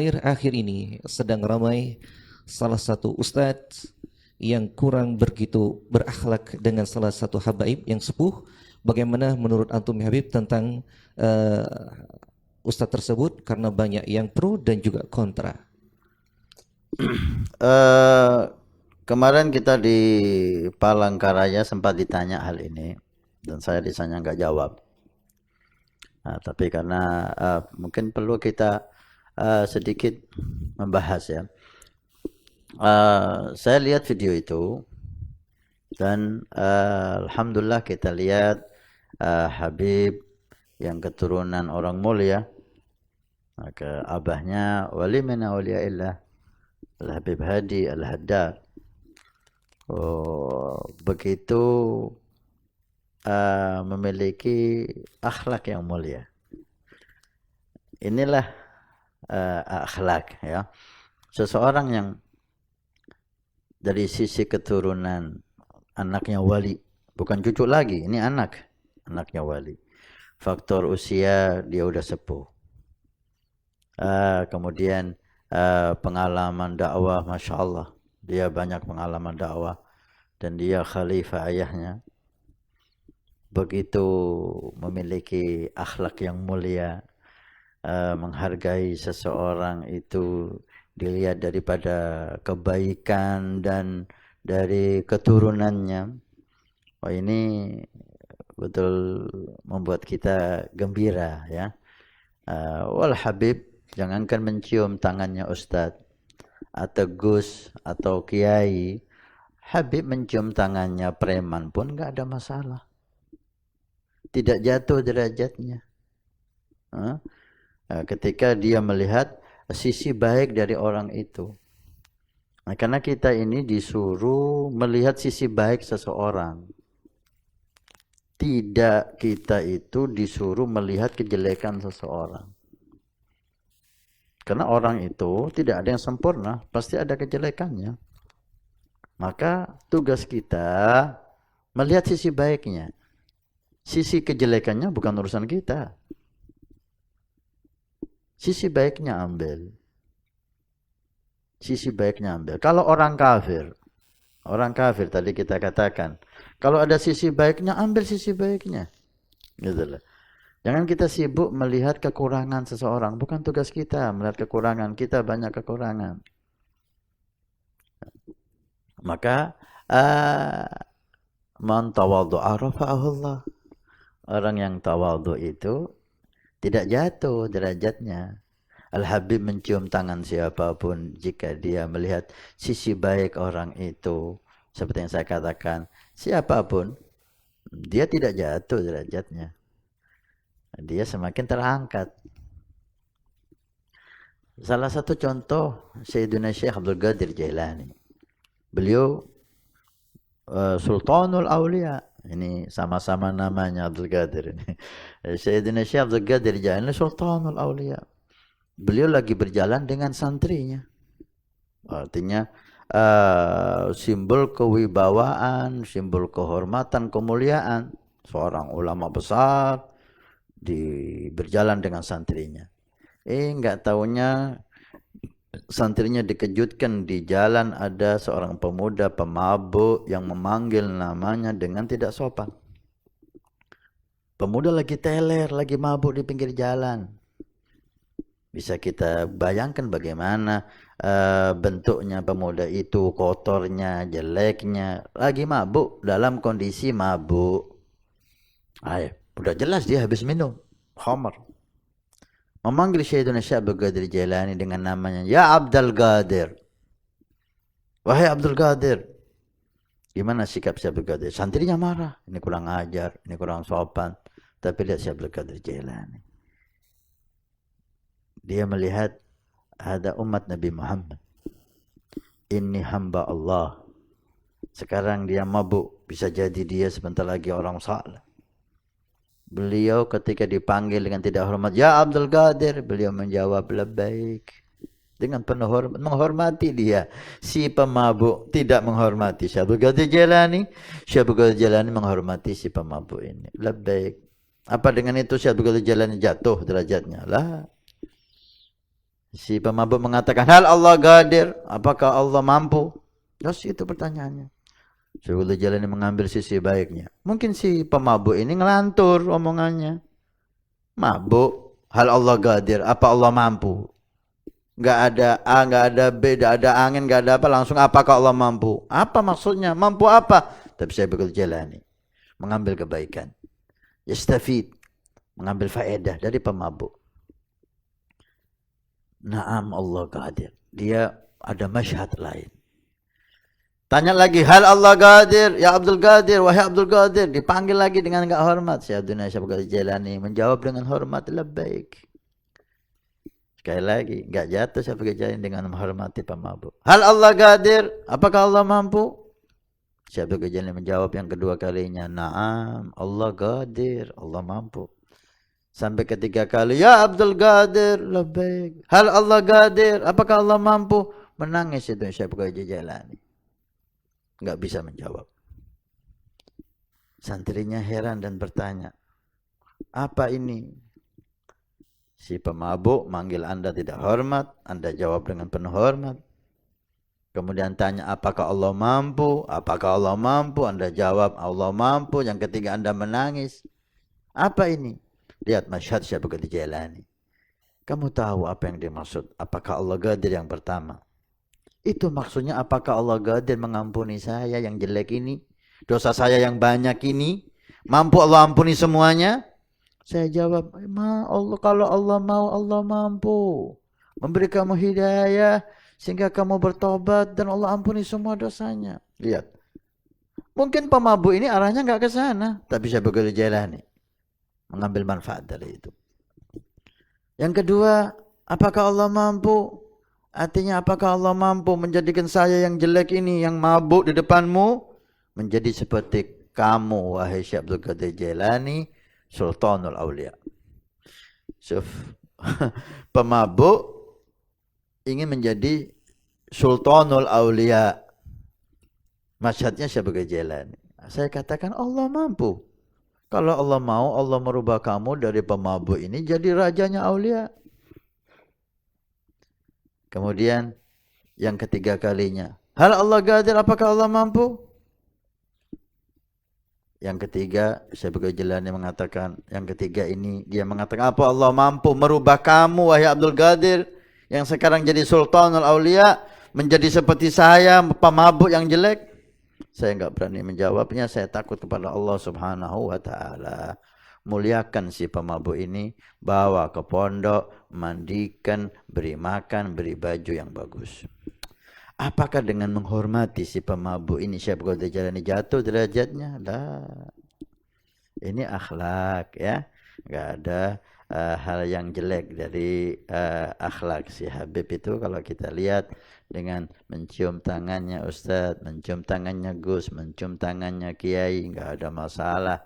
akhir ini sedang ramai salah satu ustadz yang kurang begitu berakhlak dengan salah satu habaib yang sepuh. Bagaimana menurut antum ya Habib tentang ustadz tersebut, karena banyak yang pro dan juga kontra. Eh, Kemarin kita di Palangkaraya sempat ditanya hal ini dan saya di sana nggak jawab. Nah, tapi karena mungkin perlu kita sedikit membahas ya. Saya lihat video itu dan alhamdulillah kita lihat Habib yang keturunan orang mulia, maka abahnya wali min awliyaillah Al-Habib Hadi Al-Haddad. Oh, begitu memiliki akhlak yang mulia. Inilah akhlak ya. Seseorang yang dari sisi keturunan anaknya wali, bukan cucu lagi, ini anaknya wali. Faktor usia dia udah sepuh. Kemudian pengalaman dakwah, masya Allah, dia banyak pengalaman dakwah dan dia khalifah ayahnya. Begitu memiliki akhlak yang mulia, menghargai seseorang itu dilihat daripada kebaikan dan dari keturunannya. Wah, ini betul membuat kita gembira ya. Wal Habib, jangankan mencium tangannya Ustadz atau Gus atau Kiai, Habib mencium tangannya preman pun nggak ada masalah. Tidak jatuh derajatnya. Ketika dia melihat sisi baik dari orang itu. Nah, karena kita ini disuruh melihat sisi baik seseorang. Tidak, kita itu disuruh melihat kejelekan seseorang. Karena orang itu tidak ada yang sempurna, pasti ada kejelekannya. Maka tugas kita melihat sisi baiknya. Sisi kejelekannya bukan urusan kita. Sisi baiknya ambil. Sisi baiknya ambil. Kalau orang kafir tadi kita katakan, kalau ada sisi baiknya, ambil sisi baiknya. Gitu loh. Jangan kita sibuk melihat kekurangan seseorang. Bukan tugas kita melihat kekurangan. Kita banyak kekurangan. Maka, man tawadhu'a rafa'ahu Allah. Orang yang tawadhu itu tidak jatuh derajatnya. Al-Habib mencium tangan siapapun jika dia melihat sisi baik orang itu. Seperti yang saya katakan, siapapun, dia tidak jatuh derajatnya. Dia semakin terangkat. Salah satu contoh, Sayyidina Syekh Abdul Qadir Jailani. Beliau Sultanul Aulia. Ini sama-sama namanya Abdul Qadir ini. Sayyidina Syekh Abdul Qadir Jailani Sultanul Aulia. Beliau lagi berjalan dengan santrinya. Artinya simbol kewibawaan, simbol kehormatan, kemuliaan. Seorang ulama besar berjalan dengan santrinya. Nggak taunya santrinya dikejutkan di jalan ada seorang pemuda pemabuk yang memanggil namanya dengan tidak sopan. Pemuda lagi teler, lagi mabuk di pinggir jalan. Bisa kita bayangkan bagaimana bentuknya pemuda itu, kotornya, jeleknya, lagi mabuk, dalam kondisi mabuk. Udah jelas dia habis minum khamar. Memanggil Sayyidina Syekh Abdul Qadir Jailani dengan namanya, ya Abdul Qadir. Wahai Abdul Qadir. Gimana sikap Syekh Abdul Qadir? Santrinya marah. Ini kurang ajar, ini kurang sopan. Tapi lihat Syekh Abdul Qadir Jailani. Dia melihat ada umat Nabi Muhammad. Ini hamba Allah. Sekarang dia mabuk. Bisa jadi dia sebentar lagi orang saleh. Beliau ketika dipanggil dengan tidak hormat, ya Abdul Qadir, beliau menjawab labbaik. Dengan penuh hormat, menghormati dia. Si pemabuk tidak menghormati Syekh Abdul Qadir Jailani. Syekh Abdul Qadir Jailani menghormati si pemabuk ini. Labbaik. Apa dengan itu Syekh Abdul Qadir Jailani jatuh derajatnya? Lah. Si pemabuk mengatakan, hal Allah qadir, apakah Allah mampu? Terus itu pertanyaannya. Syekhul Jalani mengambil sisi baiknya. Mungkin si pemabuk ini ngelantur omongannya. Mabuk, hal Allah qadir, apa Allah mampu? Nggak ada A, nggak ada B, nggak ada angin, nggak ada apa, langsung apakah Allah mampu? Apa maksudnya? Mampu apa? Tapi saya Syekhul Jalani mengambil kebaikan. Yastafid, mengambil faedah dari pemabuk. Naam Allah qadir. Dia ada masyhad lain. Tanya lagi, hal Allah qadir, ya Abdul Qadir, wahai Abdul Qadir. Dipanggil lagi dengan enggak hormat. Syaikhuna Syaikhul Jalani menjawab dengan hormat, labbaik. Sekali lagi, enggak jatuh Syaikhul Jalani dengan menghormati pemabuk. Hal Allah qadir, apakah Allah mampu? Syaikhul Jalani menjawab yang kedua kalinya, naam Allah qadir, Allah mampu. Sampai ketiga kali, ya Abdul Qadir, labbaik. Hal Allah qadir, apakah Allah mampu? Menangis itu Syaikhul Jalani. Enggak bisa menjawab. Santrinya heran dan bertanya, apa ini? Si pemabuk manggil Anda tidak hormat, Anda jawab dengan penuh hormat. Kemudian tanya, apakah Allah mampu? Apakah Allah mampu? Anda jawab, Allah mampu. Yang ketiga Anda menangis. Apa ini? Lihat masyhad Syaikhul Jalani. Kamu tahu apa yang dimaksud? Apakah Allah qadir yang pertama? Itu maksudnya apakah Allah qadir mengampuni saya yang jelek ini? Dosa saya yang banyak ini? Mampu Allah ampuni semuanya? Saya jawab, Allah, kalau Allah mau, Allah mampu memberi kamu hidayah sehingga kamu bertobat dan Allah ampuni semua dosanya. Lihat. Mungkin pemabuk ini arahnya enggak ke sana, tapi Syaikhul Jalani mengambil manfaat dari itu. Yang kedua, apakah Allah mampu? Artinya apakah Allah mampu menjadikan saya yang jelek ini, yang mabuk di depanmu, menjadi seperti kamu, wahai Syekh Abdul Qadir Jailani, Sultanul Aulia. Pemabuk ingin menjadi Sultanul Aulia. Masyhadnya Syekh Abdul Qadir Jailani. Saya katakan Allah mampu. Kalau Allah mau, Allah merubah kamu dari pemabuk ini jadi rajanya aulia. Kemudian yang ketiga kalinya, hal Allah qadir, apakah Allah mampu? Yang ketiga, Syaikhul Jalani mengatakan, yang ketiga ini dia mengatakan, apa Allah mampu merubah kamu wahai Abdul Qadir yang sekarang jadi Sultanul Aulia menjadi seperti saya, pemabuk yang jelek? Saya enggak berani menjawabnya, saya takut kepada Allah Subhanahu wa taala. Muliakan si pemabuk ini, bawa ke pondok, mandikan, beri makan, beri baju yang bagus. Apakah dengan menghormati si pemabuk ini Syaikhul Jalani jatuh derajatnya? Lah. Ini akhlak ya. Enggak ada hal yang jelek dari akhlak si Habib itu. Kalau kita lihat dengan mencium tangannya Ustadz, mencium tangannya Gus, mencium tangannya Kiai, enggak ada masalah.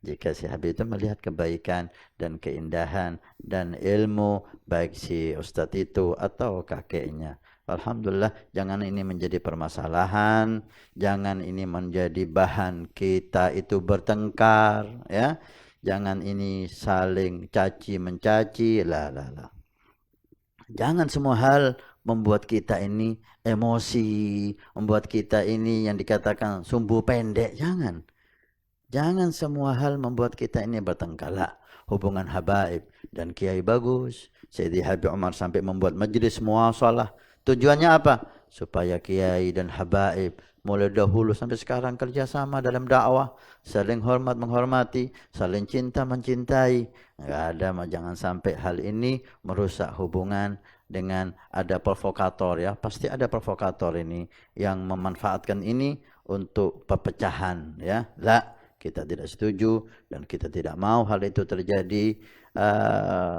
Jika si Habib itu melihat kebaikan dan keindahan dan ilmu baik si Ustadz itu atau kakeknya. Alhamdulillah, jangan ini menjadi permasalahan, jangan ini menjadi bahan kita itu bertengkar, ya. Jangan ini saling caci mencaci, lah. Jangan semua hal membuat kita ini emosi, membuat kita ini yang dikatakan sumbu pendek, jangan. Jangan semua hal membuat kita ini bertengkar. Hubungan habaib dan kiai bagus. Sayyidi Habib Umar sampai membuat majlis muasalah. Tujuannya apa? Supaya kiai dan habaib mulai dahulu sampai sekarang kerjasama dalam dakwah. Saling hormat menghormati, saling cinta mencintai. Enggak ada, jangan sampai hal ini merusak hubungan dengan ada provokator ya. Pasti ada provokator ini yang memanfaatkan ini untuk perpecahan ya. Lah. Kita tidak setuju dan kita tidak mau hal itu terjadi.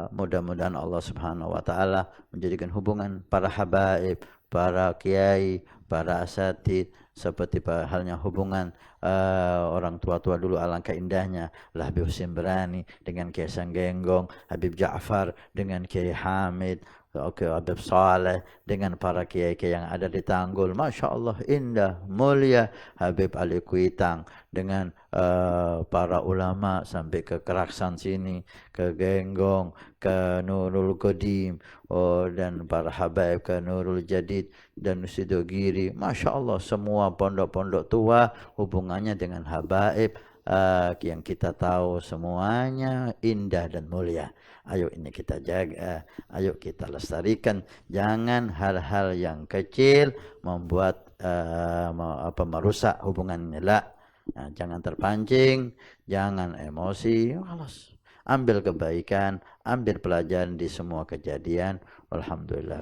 Mudah-mudahan Allah Subhanahu wa taala menjadikan hubungan para habaib, para kiai, para asatid seperti halnya hubungan orang tua-tua dulu, alangkah indahnya lah Habib Husin Berani dengan Kiai Sanggenggong, Habib Ja'far dengan Kiai Hamid, oke, Habib Saleh dengan para kiai-kiai yang ada di Tanggul, Masya Allah indah, mulia. Habib Ali Kuitang dengan para ulama sampai ke Keraksan sini, ke Genggong, ke Nurul Qadim, dan para habaib ke Nurul Jadid dan Sidogiri. Masya Allah semua pondok-pondok tua hubungannya dengan habaib yang kita tahu semuanya indah dan mulia. Ayo ini kita jaga, ayo kita lestarikan. Jangan hal-hal yang kecil membuat merusak hubungan. Nah, jangan terpancing, jangan emosi. Alas, ambil kebaikan, ambil pelajaran di semua kejadian. Alhamdulillah.